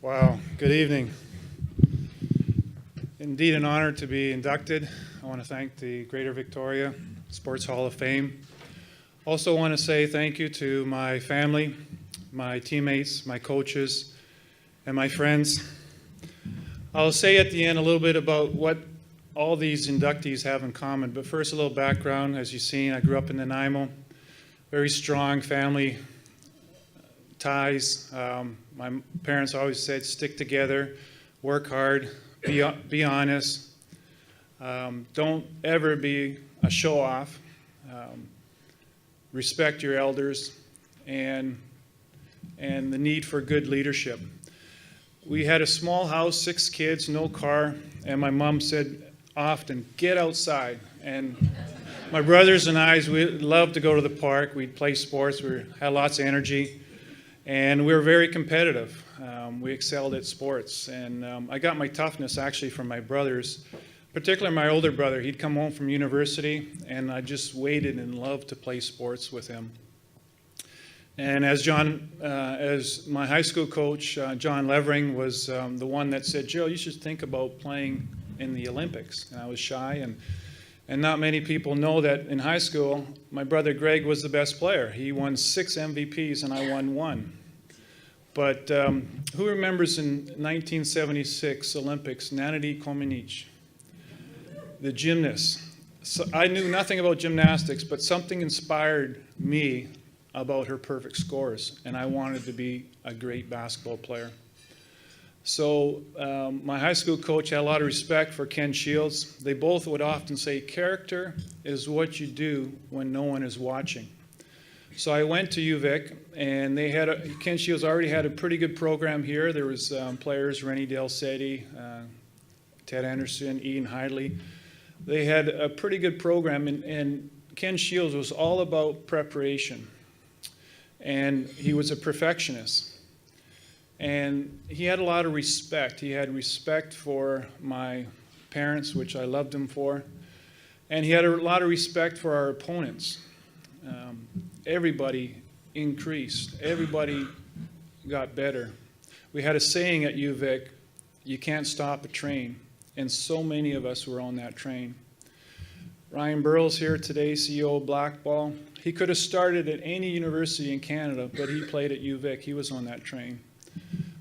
Wow, good evening. Indeed an honor to be inducted. I want to thank the Greater Victoria Sports Hall of Fame. Also want to say thank you to my family, my teammates, my coaches, and my friends. I'll say at the end a little bit about what all these inductees have in common, but first a little background. As you've seen, I grew up in Nanaimo, very strong family ties. My parents always said, stick together, work hard, be honest. Don't ever be a show-off. Respect your elders and the need for good leadership. We had a small house, 6 kids, no car, and my mom said often, get outside. And my brothers and I, we loved to go to the park. We'd play sports. We had lots of energy. And we were very competitive. We excelled at sports. And I got my toughness actually from my brothers, particularly my older brother. He'd come home from university, and I just waited and loved to play sports with him. And as my high school coach, John Levering, was the one that said, Joe, you should think about playing in the Olympics. And I was shy, and not many people know that in high school, my brother Greg was the best player. He won 6 MVPs, and I won 1. But who remembers in 1976 Olympics, Nanity Kominic, the gymnast? So I knew nothing about gymnastics, but something inspired me about her perfect scores, and I wanted to be a great basketball player. So my high school coach had a lot of respect for Ken Shields. They both would often say, character is what you do when no one is watching. So I went to UVic, and Ken Shields already had a pretty good program here. There was players, Rennie Delcetti, Ted Anderson, Ian Hidley. They had a pretty good program, and Ken Shields was all about preparation. And he was a perfectionist. And he had a lot of respect. He had respect for my parents, which I loved him for. And he had a lot of respect for our opponents. Everybody increased. Everybody got better. We had a saying at UVic, you can't stop a train. And so many of us were on that train. Ryan Burrell's here today, CEO of Blackball. He could have started at any university in Canada, but he played at UVic. He was on that train.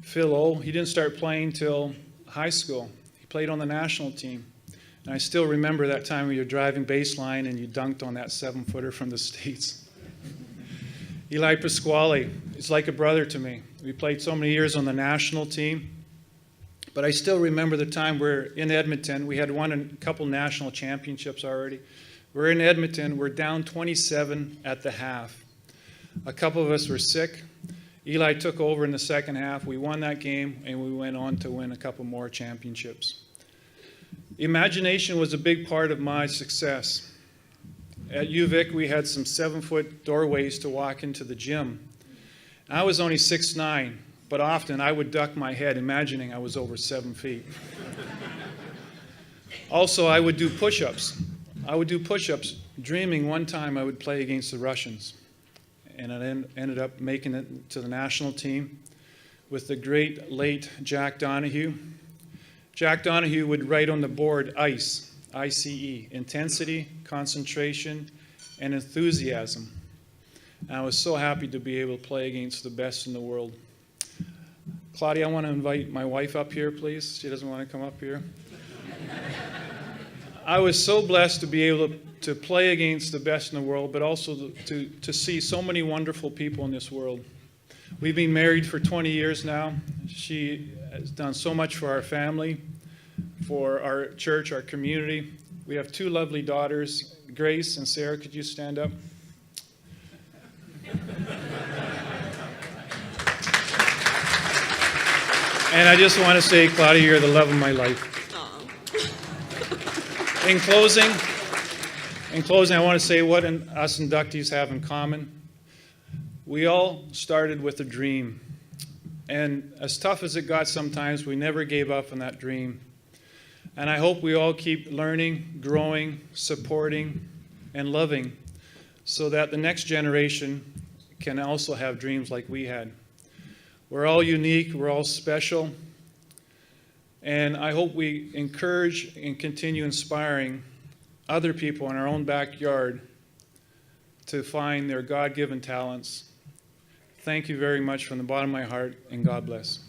Phil O, he didn't start playing till high school. He played on the national team. And I still remember that time when you were driving baseline and you dunked on that 7-footer from the States. Eli Pasquale is like a brother to me. We played so many years on the national team. But I still remember the time we're in Edmonton. We had won a couple national championships already. We're in Edmonton. We're down 27 at the half. A couple of us were sick. Eli took over in the second half. We won that game, and we went on to win a couple more championships. Imagination was a big part of my success. At UVic, we had some 7-foot doorways to walk into the gym. I was only 6'9", but often I would duck my head, imagining I was over 7 feet. Also, I would do push-ups. Dreaming one time I would play against the Russians. And I ended up making it to the national team with the great late Jack Donahue. Jack Donahue would write on the board ICE, I-C-E, intensity, concentration, and enthusiasm. And I was so happy to be able to play against the best in the world. Claudia, I want to invite my wife up here, please. She doesn't want to come up here. I was so blessed to be able to play against the best in the world, but also to see so many wonderful people in this world. We've been married for 20 years now. She has done so much for our family, for our church, our community. We have 2 lovely daughters. Grace and Sarah, could you stand up? And I just want to say, Claudia, you're the love of my life. In closing, I want to say what us inductees have in common. We all started with a dream. And as tough as it got sometimes, we never gave up on that dream. And I hope we all keep learning, growing, supporting, and loving so that the next generation can also have dreams like we had. We're all unique, we're all special, and I hope we encourage and continue inspiring other people in our own backyard to find their God-given talents. Thank you very much from the bottom of my heart, and God bless.